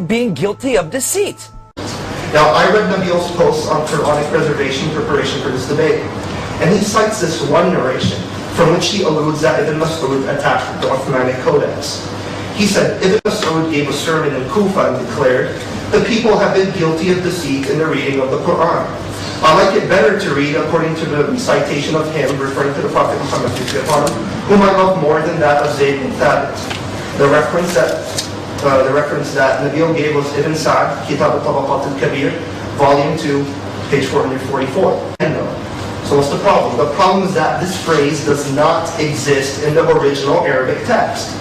being guilty of deceit. Now, I read Nabeel's posts on Quranic reservation preparation for this debate, and he cites this one narration from which he alludes that Ibn Mas'ud attacked the Uthmanic Codex. He said, Ibn Mas'ud gave a sermon in Kufa and declared, "The people have been guilty of deceit in the reading of the Quran. I like it better to read according to the recitation of him, referring to the Prophet Muhammad, whom I love more than that of Zayd bin Thabit." The reference that Nabeel gave was Ibn Sa'd, Kitab al-Tabaqat al-Kabir, Volume 2, page 444. So what's the problem? The problem is that this phrase does not exist in the original Arabic text.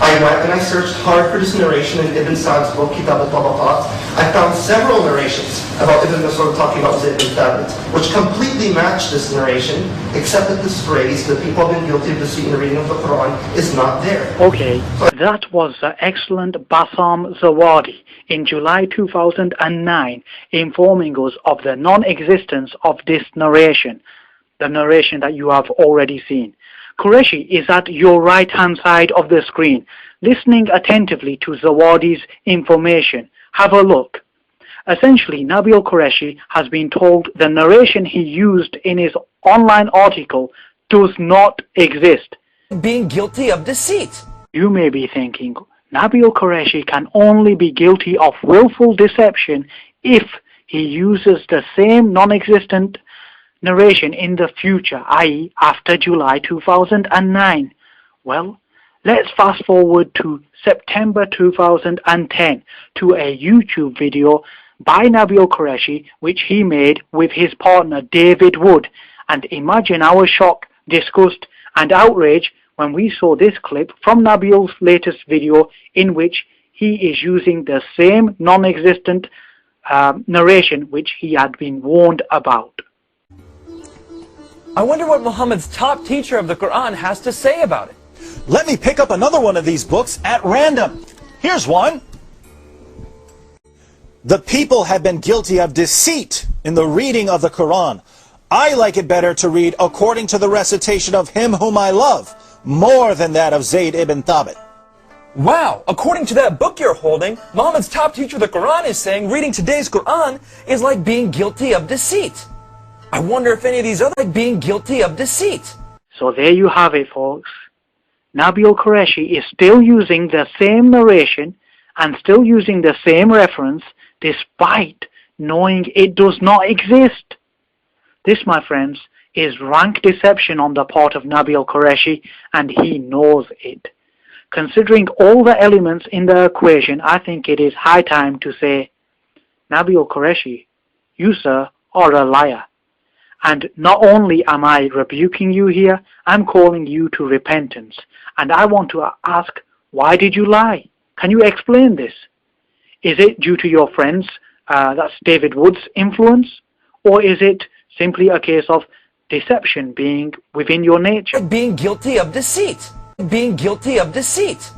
I went and I searched hard for this narration in Ibn Sa'd's book, Kitab al-Tabaqat. I found several narrations about Ibn Mas'ud talking about Zayd bin Thabit, which completely match this narration, except that this phrase, "the people have been guilty of deceit in the reading of the Quran," is not there. Okay, that was the excellent Bassam Zawadi in July 2009 informing us of the non-existence of this narration, the narration that you have already seen. Qureshi is at your right-hand side of the screen, listening attentively to Zawadi's information. Have a look. Essentially, Nabeel Qureshi has been told the narration he used in his online article does not exist. Being guilty of deceit. You may be thinking, Nabeel Qureshi can only be guilty of willful deception if he uses the same non-existent narration in the future, i.e. after July 2009. Well, let's fast forward to September 2010 to a YouTube video by Nabeel Qureshi which he made with his partner David Wood, and imagine our shock, disgust and outrage when we saw this clip from Nabeel's latest video in which he is using the same non-existent narration which he had been warned about. I wonder what Muhammad's top teacher of the Quran has to say about it. Let me pick up another one of these books at random. Here's one. The people have been guilty of deceit in the reading of the Quran. I like it better to read according to the recitation of him whom I love, more than that of Zayd ibn Thabit. Wow, according to that book you're holding, Muhammad's top teacher of the Quran is saying reading today's Quran is like being guilty of deceit. I wonder if any of these other like being guilty of deceit. So there you have it, folks. Nabeel Qureshi is still using the same narration and still using the same reference despite knowing it does not exist. This, my friends, is rank deception on the part of Nabeel Qureshi, and he knows it. Considering all the elements in the equation, I think it is high time to say, Nabeel Qureshi, you, sir, are a liar. And not only am I rebuking you here, I'm calling you to repentance. And I want to ask, why did you lie? Can you explain this? Is it due to your friends, that's David Wood's influence? Or is it simply a case of deception being within your nature? Being guilty of deceit. Being guilty of deceit.